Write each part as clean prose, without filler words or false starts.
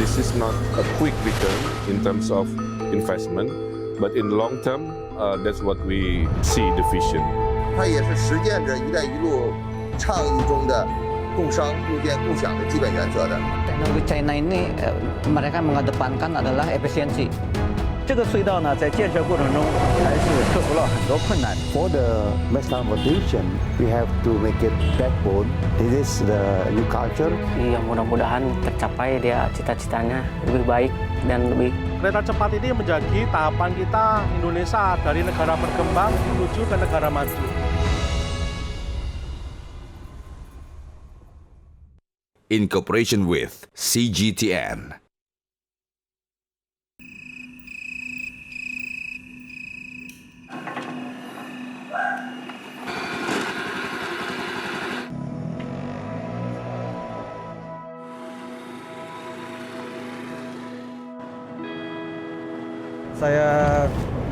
this is not a quick return in terms of investment, but in the long term, that's what we see the vision. 它也是实践着"一带一路"倡议中的共商、共建、共享的基本原则的。Teknologi China ini mereka mengedepankan adalah efisiensi. 这个隧道呢，在建设过程中还是克服了很多困难。For the mass transportation, we have to make it backbone. This is the new culture. Yang mudah-mudahan tercapai dia cita-citanya lebih baik dan lebih. Kereta cepat ini menjadi tahapan kita Indonesia dari negara berkembang menuju ke negara maju. In cooperation with CGTN.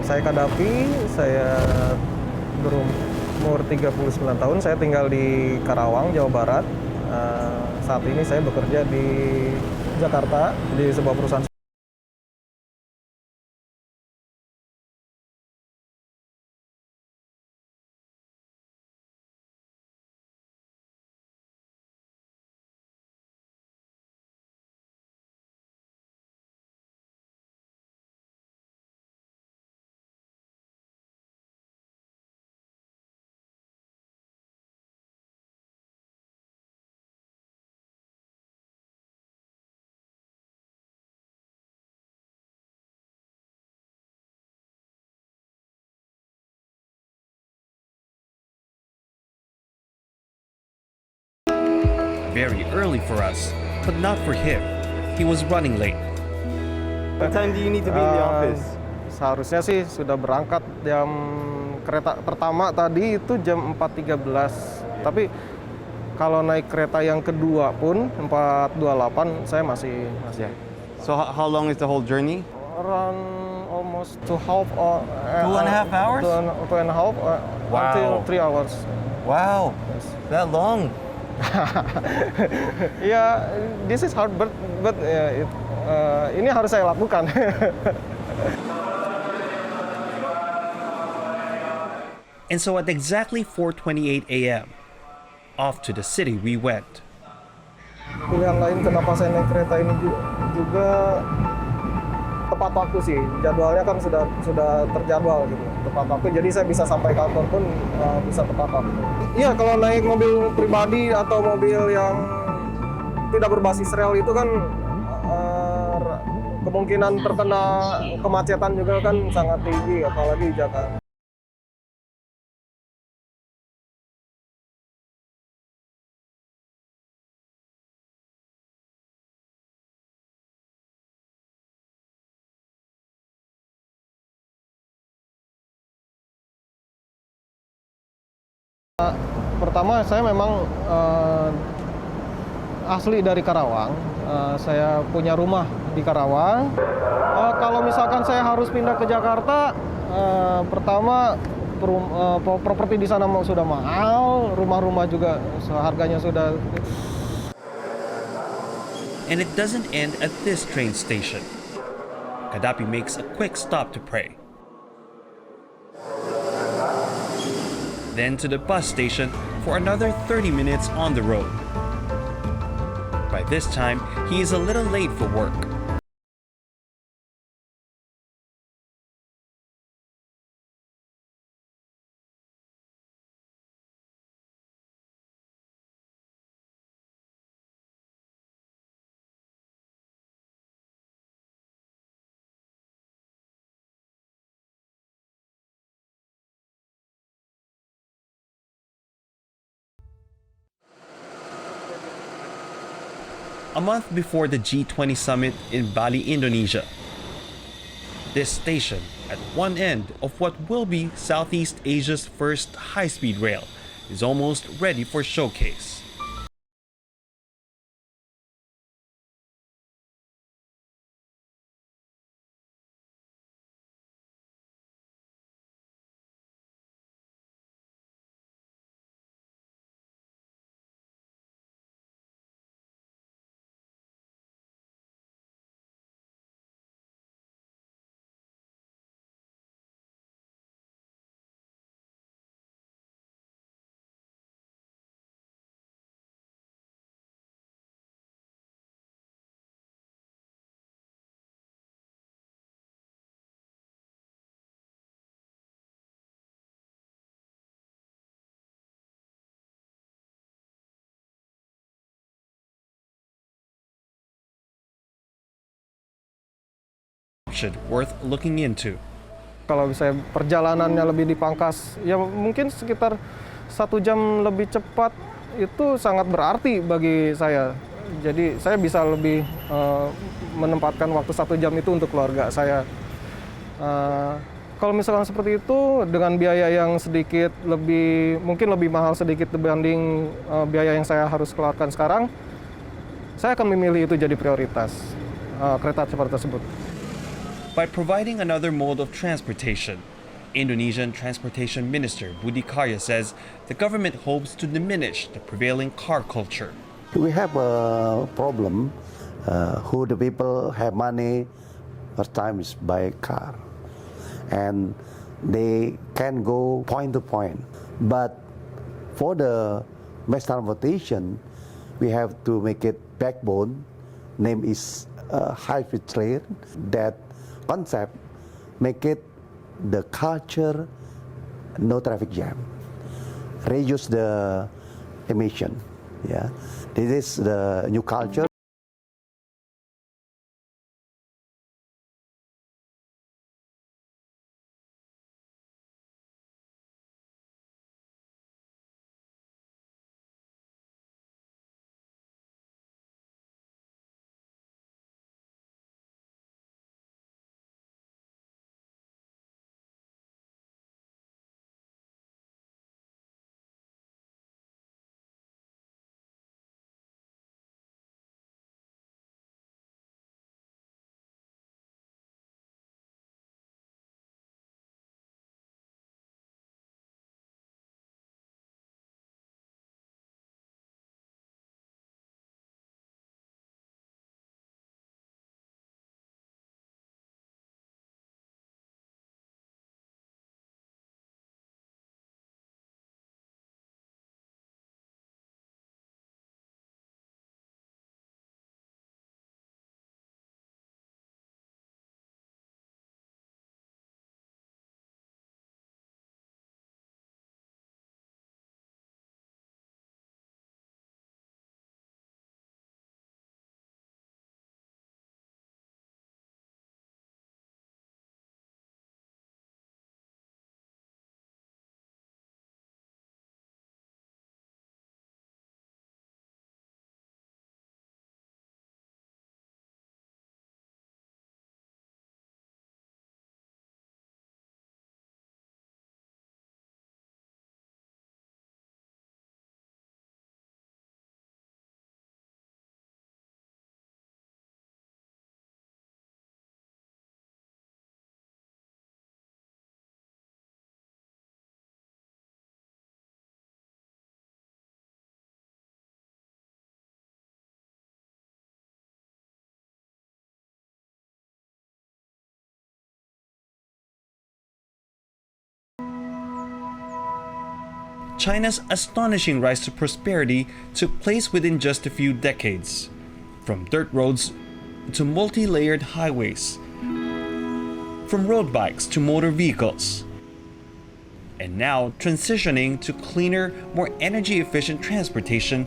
Saya Kadapi, saya berumur 39 tahun, saya tinggal di Karawang, Jawa Barat. Saat ini saya bekerja di Jakarta, di sebuah perusahaan. Very early for us, but not for him. He was running late. What time do you need to be in the office? Seharusnya sih sudah berangkat jam kereta pertama tadi itu jam 4.13. Tapi kalau naik kereta yang kedua pun 4.28 saya masih. So how long is the whole journey? Around almost 2.5 hours? 2.5 until 3 hours. Wow, Yes. that long. Yeah, this is hard, but ini harus saya lakukan. And so at exactly 4:28 a.m., off to the city we went. Pilihan lain kenapa saya naik kereta ini juga tepat waktu sih. Jadwalnya kan sudah terjadwal gitu, tepat waktu. Jadi saya bisa sampai kantor pun bisa tepat waktu. Iya, kalau naik mobil pribadi atau mobil yang tidak berbasis rel itu kan kemungkinan terkena kemacetan juga kan sangat tinggi, apalagi di Jakarta. Pertama, saya memang asli dari Karawang. Saya punya rumah di Karawang. Kalau misalkan saya harus pindah ke Jakarta, pertama properti di sana sudah mahal, rumah-rumah juga harganya sudah. And it doesn't end at this train station. Kadapi makes a quick stop to pray. Then to the bus station for another 30 minutes on the road. By this time, he is a little late for work. A month before the G20 summit in Bali, Indonesia. This station, at one end of what will be Southeast Asia's first high-speed rail, is almost ready for showcase. option worth looking into. Kalau misalnya perjalanannya lebih dipangkas, ya mungkin sekitar 1 jam lebih cepat itu sangat berarti bagi saya. Jadi saya bisa lebih menempatkan waktu 1 jam itu untuk keluarga saya. Kalau misalkan seperti itu dengan biaya yang sedikit lebih, mungkin lebih mahal sedikit dibanding biaya yang saya harus keluarkan sekarang, saya akan memilih itu jadi prioritas, kereta cepat tersebut. By providing another mode of transportation, Indonesian Transportation Minister Budi Karya says the government hopes to diminish the prevailing car culture. We have a problem who the people have money, first time is buy car. And they can go point to point. But for the mass transportation, we have to make it backbone. Name is high-speed train. That concept make it the culture, no traffic jam. Reduce the emission. Yeah, this is the new culture. China's astonishing rise to prosperity took place within just a few decades. From dirt roads to multi-layered highways, from road bikes to motor vehicles, and now transitioning to cleaner, more energy-efficient transportation,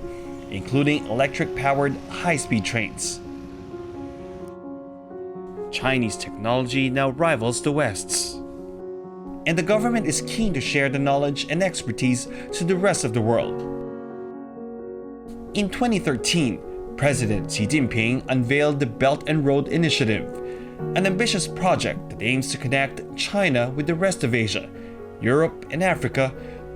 including electric-powered high-speed trains. Chinese technology now rivals the West's. And the government is keen to share the knowledge and expertise to the rest of the world. In 2013, President Xi Jinping unveiled the Belt and Road Initiative, an ambitious project that aims to connect China with the rest of Asia, Europe, and Africa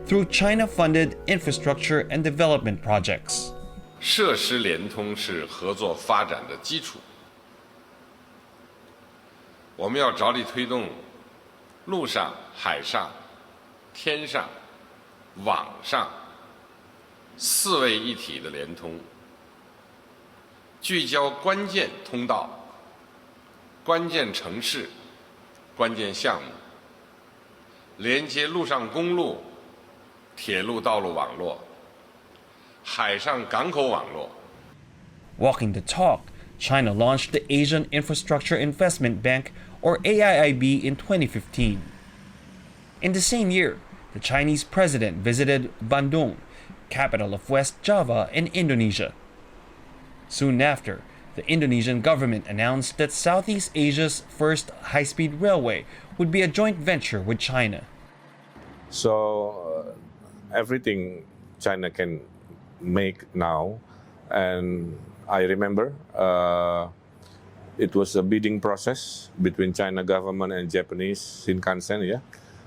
through China-funded infrastructure and development projects. 设施联通是合作发展的基础，我们要着力推动陆上、海上、天上、网上4位一体的联通，聚焦关键通道、关键城市、关键项目，连接陆上公路、铁路道路网络、海上港口网络。 Walking the talk, China launched the Asian Infrastructure Investment Bank, or AIIB, in 2015. In the same year, the Chinese president visited Bandung, capital of West Java in Indonesia. Soon after, the Indonesian government announced that Southeast Asia's first high-speed railway would be a joint venture with China. So everything China can make now, and I remember it was a bidding process between China government and Japanese Shinkansen, yeah.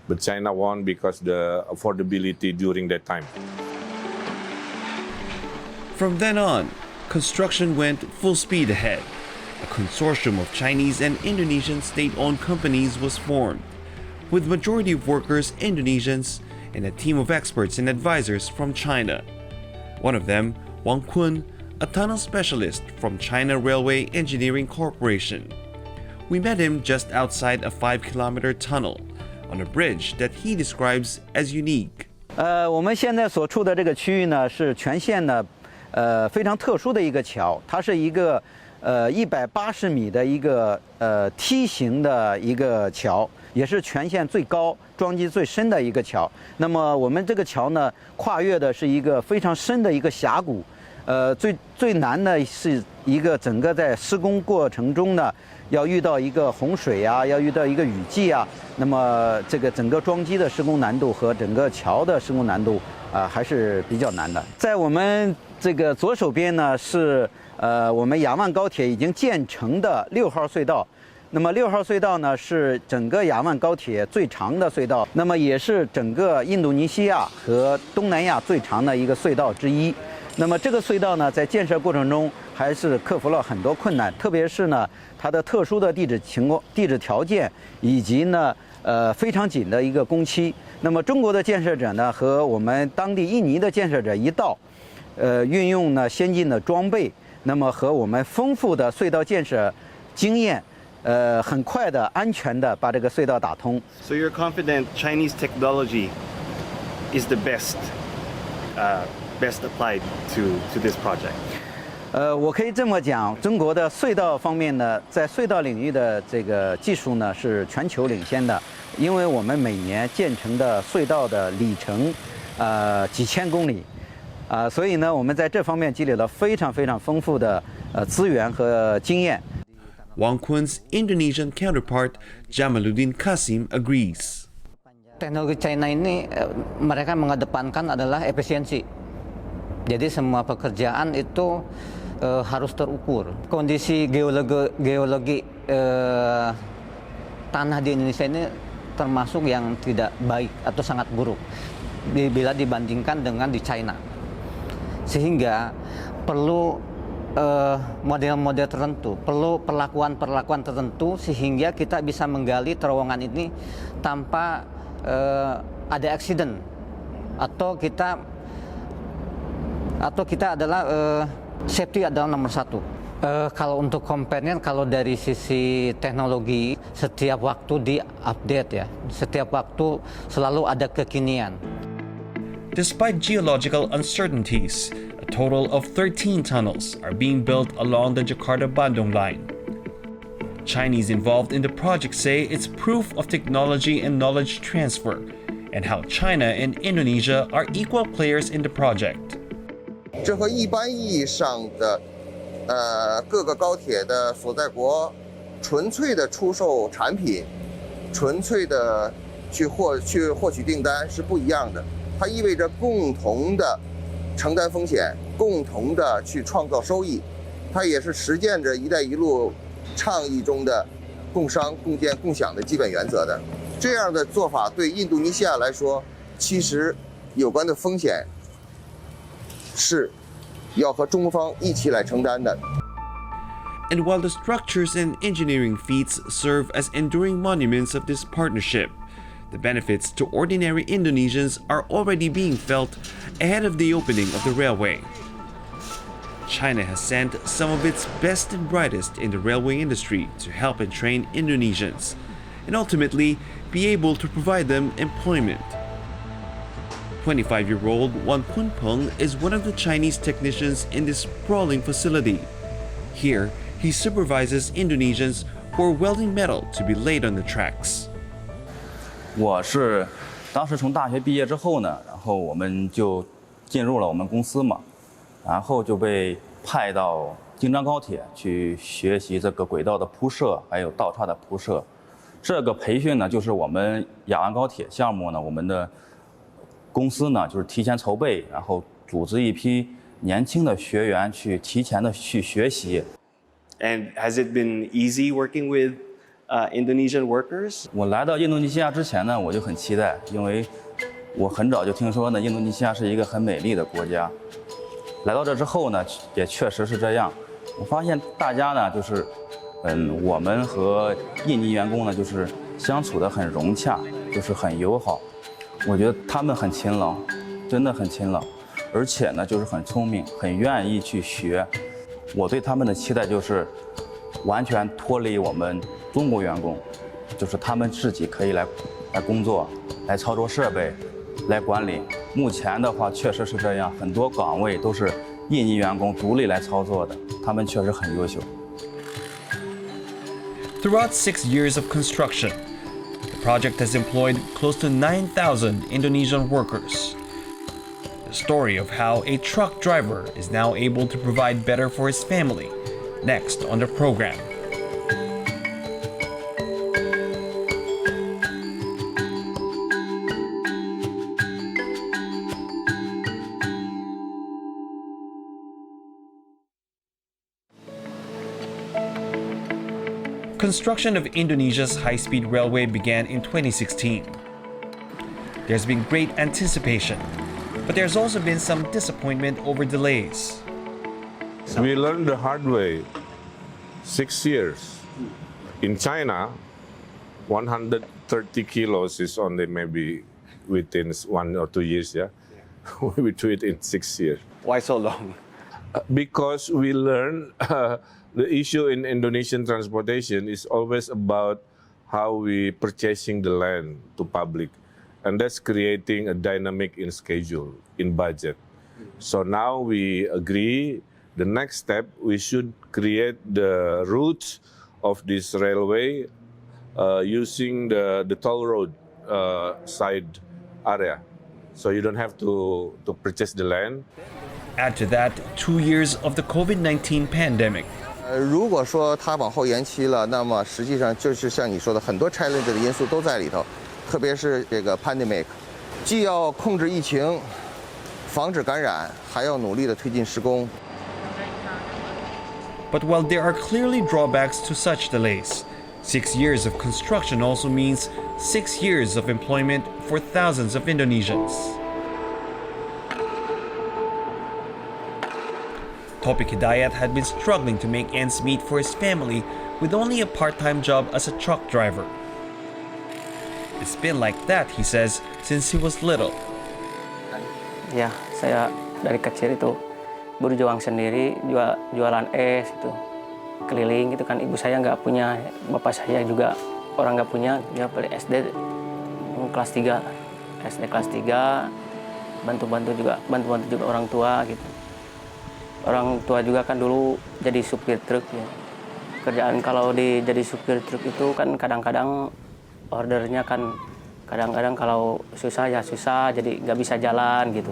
But China won because the affordability during that time. From then on, construction went full speed ahead. A consortium of Chinese and Indonesian state-owned companies was formed, with majority of workers Indonesians and a team of experts and advisors from China. One of them, Wang Kun, a tunnel specialist from China Railway Engineering Corporation. We met him just outside a 5-kilometer tunnel on a bridge that he describes as unique. 我们现在所处的这个区域呢，是全线的非常特殊的一个桥，它是一个180米的一个梯形的一个桥，也是全线最高、桩基最深的一个桥。那么我们这个桥呢，跨越的是一个非常深的一个峡谷。最难的是一个整个在施工过程中呢，要遇到一个洪水啊，要遇到一个雨季啊，那么这个整个桩基的施工难度和整个桥的施工难度还是比较难的。在我们这个左手边呢是我们雅万高铁已经建成的6号隧道。那么6号隧道呢是整个雅万高铁最长的隧道，那么也是整个印度尼西亚和东南亚最长的一个隧道之一。那么这个隧道呢，在建设过程中还是克服了很多困难，特别是呢它的特殊的地质条件，以及呢非常紧的一个工期。那么中国的建设者呢和我们当地印尼的建设者一道，运用呢先进的装备，那么和我们丰富的隧道建设经验，很快的、安全的把这个隧道打通。So you're confident Chinese technology is the best applied to this project? 我可以这么讲，中国的隧道方面呢，在隧道领域的这个技术呢是全球领先的，因为我们每年建成的隧道的里程，几千公里，所以呢，我们在这方面积累了非常非常丰富的资源和经验。Wang Kun's Indonesian counterpart Jamaluddin Qasim agrees. Teknologi China ini mereka mengedepankan adalah efisiensi. Jadi semua pekerjaan itu harus terukur. Kondisi geologi tanah di Indonesia ini termasuk yang tidak baik atau sangat buruk bila dibandingkan dengan di China. Sehingga perlu model-model tertentu, perlu perlakuan-perlakuan tertentu sehingga kita bisa menggali terowongan ini tanpa ada accident atau kita adalah safety adalah nomor satu. Kalau untuk compare-nya, kalau dari sisi teknologi setiap waktu di-update ya, setiap waktu selalu ada kekinian. Despite geological uncertainties, a total of 13 tunnels are being built along the Jakarta-bandung line. Chinese involved in the project say it's proof of technology and knowledge transfer, and how China and Indonesia are equal players in the project. 这和一般意义上的各个高铁的所在国纯粹的出售产品、纯粹的去获取订单是不一样的。它意味着共同的承担风险，共同的去创造收益。它也是实践着"一带一路"倡议中的共商、共建、共享的基本原则的。这样的做法对印度尼西亚来说，其实有关的风险是要和中方一起来承担的。And while the structures and engineering feats serve as enduring monuments of this partnership, the benefits to ordinary Indonesians are already being felt ahead of the opening of the railway. China has sent some of its best and brightest in the railway industry to help and train Indonesians, and ultimately be able to provide them employment. 25-year-old Wan Kunpeng is one of the Chinese technicians in this sprawling facility. Here, he supervises Indonesians who are welding metal to be laid on the tracks. 我是当时从大学毕业之后呢，然后我们就进入了我们公司嘛，然后就被派到京张高铁去学习这个轨道的铺设，还有道岔的铺设。这个培训呢，就是我们雅安高铁项目呢，我们的公司呢，就是提前筹备，然后组织一批年轻的学员去提前的去学习。And has it been easy working with Indonesian workers? 我来到印度尼西亚之前呢，我就很期待，因为我很早就听说呢，印度尼西亚是一个很美丽的国家。来到这之后呢，也确实是这样。我发现大家呢，就是我们和印尼员工呢，就是相处得很融洽，就是很友好。我觉得他们很勤劳，真的很勤劳，而且呢，就是很聪明，很愿意去学。我对他们的期待就是完全脱离我们中国员工，就是他们自己可以来工作，来操作设备，来管理。目前的话，确实是这样，很多岗位都是印尼员工独立来操作的，他们确实很优秀。Throughout 6 years of construction, the project has employed close to 9,000 Indonesian workers. The story of how a truck driver is now able to provide better for his family, next on the program. Construction of Indonesia's high-speed railway began in 2016. There's been great anticipation, but there's also been some disappointment over delays. We learned the hard way. 6 years. In China, 130 kilos is only maybe within 1 or 2 years, yeah? We do it in 6 years. Why so long? Because we learn the issue in Indonesian transportation is always about how we purchasing the land to public. And that's creating a dynamic in schedule, in budget. So now we agree the next step, we should create the routes of this railway using the toll road side area. So you don't have to purchase the land. Add to that 2 years of the COVID-19 pandemic. 如果说它往后延期了，那么实际上就是像你说的，很多 challenge 的因素都在里头，特别是这个 pandemic， 既要控制疫情，防止感染，还要努力的推进施工。But while there are clearly drawbacks to such delays, 6 years of construction also means 6 years of employment for thousands of Indonesians. Topik Hidayat had been struggling to make ends meet for his family with only a part-time job as a truck driver. It's been like that, he says, since he was little. Ya, saya dari kecil itu berjuang sendiri, jualan es itu, keliling gitu kan. Ibu saya nggak punya, bapak saya juga orang nggak punya. Dia beli SD kelas 3, SD kelas 3, bantu-bantu juga orang tua gitu. Orang tua juga kan dulu jadi supir truk ya. Kerjaan kalau jadi supir truk itu kan kadang-kadang ordernya kan kadang-kadang kalau susah ya susah, jadi nggak bisa jalan gitu.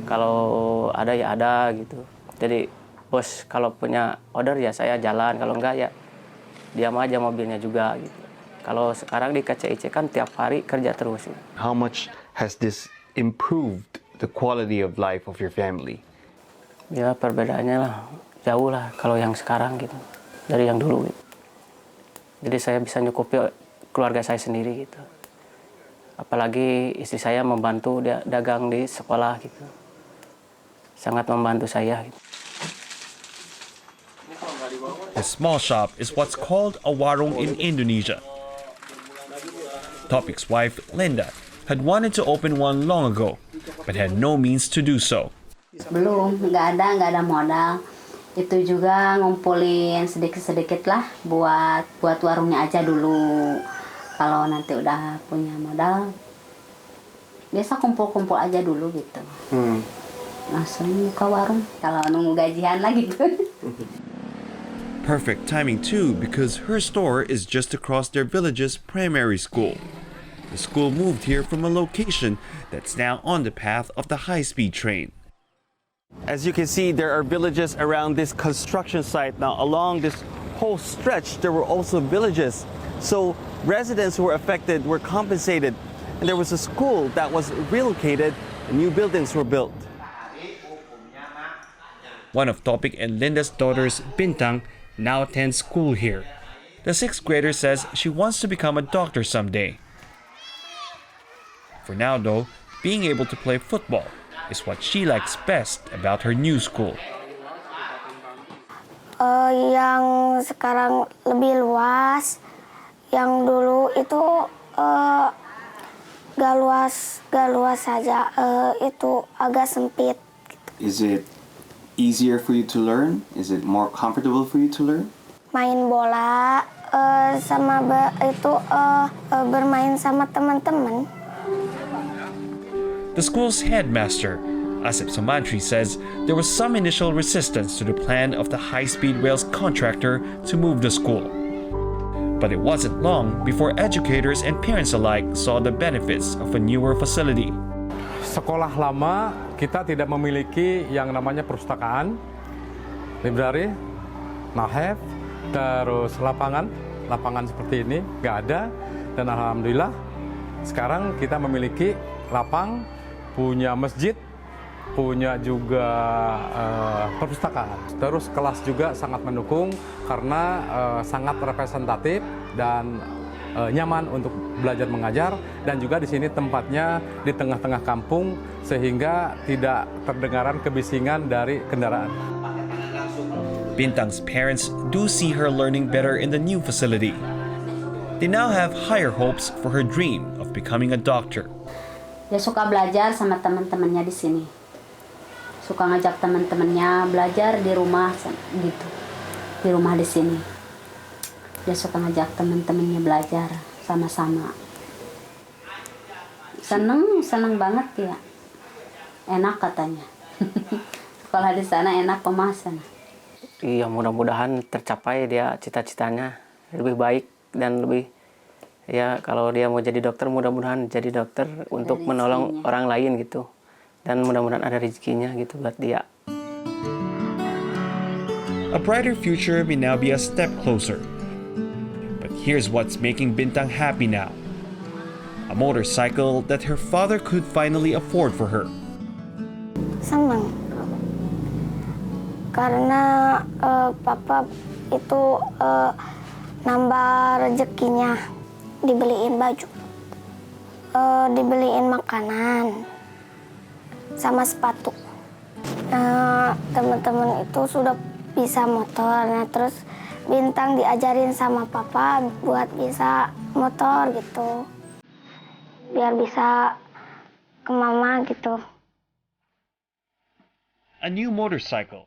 Kalau ada ya ada gitu. Jadi bos kalau punya order ya saya jalan, kalau enggak ya diam aja mobilnya juga gitu. Kalau sekarang di KCIC kan tiap hari kerja terus. How much has this improved the quality of life of your family? Ya perbedaannya lah jauh lah kalau yang sekarang gitu dari yang dulu gitu. Jadi saya bisa nyukupi keluarga saya sendiri gitu. Apalagi istri saya membantu dia dagang di sekolah gitu. Sangat membantu saya gitu. A small shop is what's called a warung in Indonesia. Topik's wife, Linda, had wanted to open one long ago, but had no means to do so. Belum, nggak ada modal. Itu juga ngumpulin sedikit-sedikit lah buat warungnya aja dulu. Kalau nanti udah punya modal, biasa kumpul-kumpul aja dulu gitu. Langsung buka warung. Kalau nunggu gajian lagi gitu. Perfect timing too, because her store is just across their village's primary school. The school moved here from a location that's now on the path of the high-speed train. As you can see, there are villages around this construction site. Now, along this whole stretch, there were also villages. So residents who were affected were compensated. And there was a school that was relocated and new buildings were built. One of Topik and Linda's daughters, Bintang, now attends school here. The 6th grader says she wants to become a doctor someday. For now, though, being able to play football is what she likes best about her new school. Yang sekarang lebih luas, yang dulu itu gak luas saja, itu agak sempit. Is it easier for you to learn? Is it more comfortable for you to learn? Main bola sama bermain sama teman-teman. The school's headmaster, Asep Sumantri, says there was some initial resistance to the plan of the high-speed rail's contractor to move the school. But it wasn't long before educators and parents alike saw the benefits of a newer facility. Sekolah lama kita tidak memiliki yang namanya perpustakaan, library, nahef, terus lapangan seperti ini nggak ada. Dan alhamdulillah sekarang kita memiliki lapang, punya masjid, punya juga perpustakaan. Terus kelas juga sangat mendukung karena sangat representatif dan nyaman untuk belajar mengajar, dan juga di sini tempatnya di tengah-tengah kampung sehingga tidak terdengaran kebisingan dari kendaraan. Bintang's parents do see her learning better in the new facility. They now have higher hopes for her dream of becoming a doctor. Dia suka belajar sama teman-temannya di sini. Suka ngajak teman-temannya belajar di rumah gitu. Di rumah di sini. Dia suka ngajak teman-temannya belajar sama-sama. Seneng banget ya. Enak katanya. Sekolah di sana enak, pemasan. Iya, mudah-mudahan tercapai dia cita-citanya lebih baik dan lebih, ya kalau dia mau jadi dokter, mudah-mudahan jadi dokter untuk menolong orang lain gitu. Dan mudah-mudahan ada rezekinya gitu buat dia. A brighter future may now be a step closer. But here's what's making Bintang happy now. A motorcycle that her father could finally afford for her. Senang. Karena papa itu nambah rezekinya, dibeliin baju, dibeliin makanan, sama sepatu. Teman-teman itu sudah bisa motor, nah terus Bintang diajarin sama papa buat bisa motor gitu, biar bisa ke mama gitu. A new motorcycle,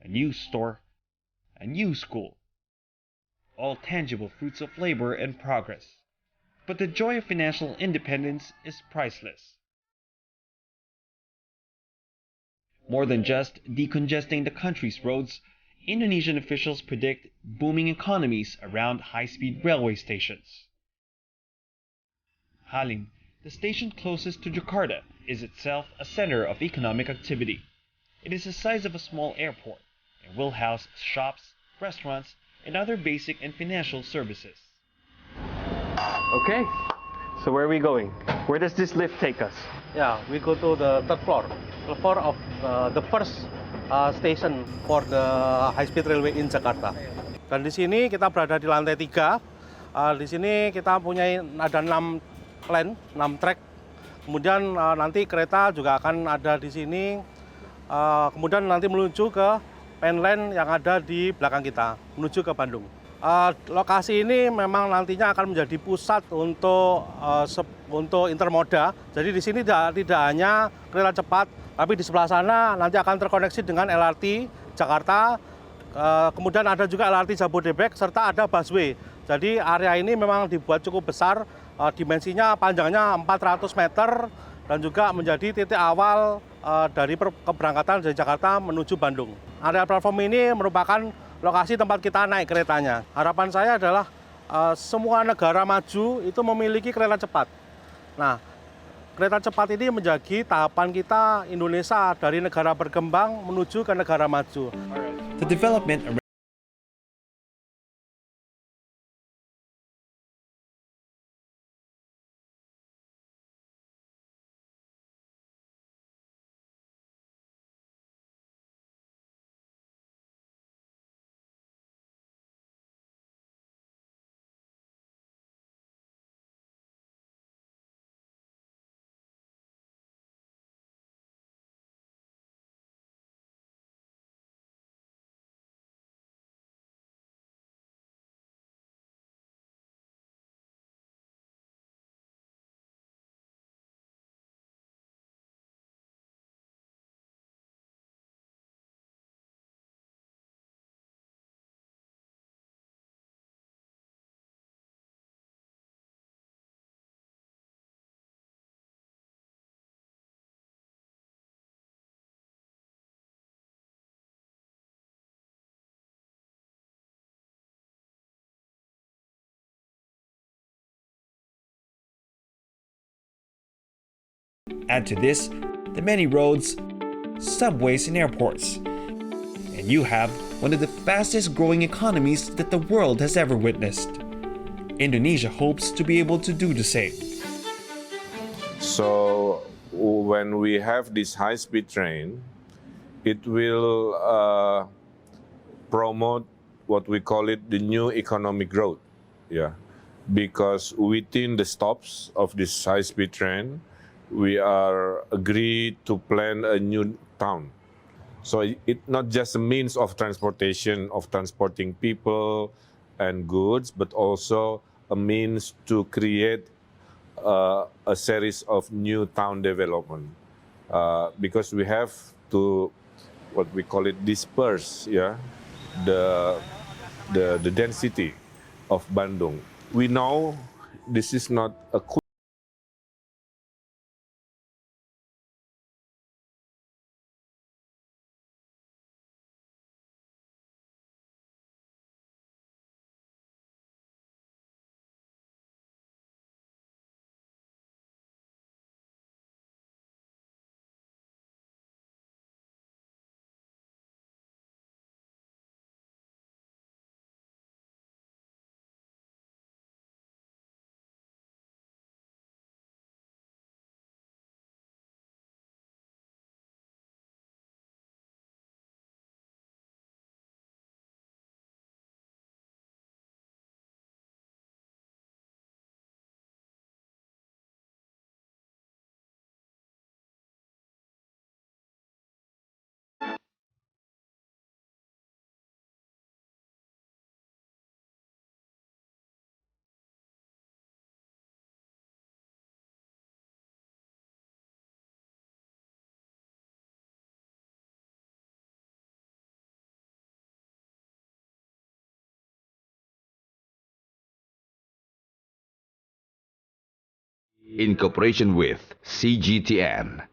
a new store, a new school. All tangible fruits of labor and progress. But the joy of financial independence is priceless. More than just decongesting the country's roads, Indonesian officials predict booming economies around high-speed railway stations. Halim, the station closest to Jakarta, is itself a center of economic activity. It is the size of a small airport and will house shops, restaurants, and other basic and financial services. Okay, so where are we going? Where does this lift take us? Yeah, we go to the third floor of the first station for the high-speed railway in Jakarta. Dan di sini kita berada di lantai 3. Di sini kita punya ada 6 track. Kemudian nanti kereta juga akan ada di sini. Kemudian nanti menuju ke mainland yang ada di belakang kita, menuju ke Bandung. Lokasi ini memang nantinya akan menjadi pusat untuk intermoda. Jadi di sini tidak hanya kereta cepat, tapi di sebelah sana nanti akan terkoneksi dengan LRT Jakarta, kemudian ada juga LRT Jabodebek, serta ada busway. Jadi area ini memang dibuat cukup besar, dimensinya panjangnya 400 meter, dan juga menjadi titik awal dari keberangkatan dari Jakarta menuju Bandung. Area platform ini merupakan lokasi tempat kita naik keretanya. Harapan saya adalah semua negara maju itu memiliki kereta cepat. Nah, Kereta cepat ini menjadi tahapan kita Indonesia dari negara berkembang menuju ke negara maju. The development add to this the many roads, subways, and airports, and you have one of the fastest growing economies that the world has ever witnessed. Indonesia hopes to be able to do the same. So when we have this high-speed train, it will promote what we call it the new economic growth. Yeah, because within the stops of this high-speed train, we are agreed to plan a new town. So it not just a means of transportation, of transporting people and goods, but also a means to create a series of new town development. Because we have to, what we call it, disperse, yeah, the density of Bandung. We know this is not a quick in cooperation with CGTN.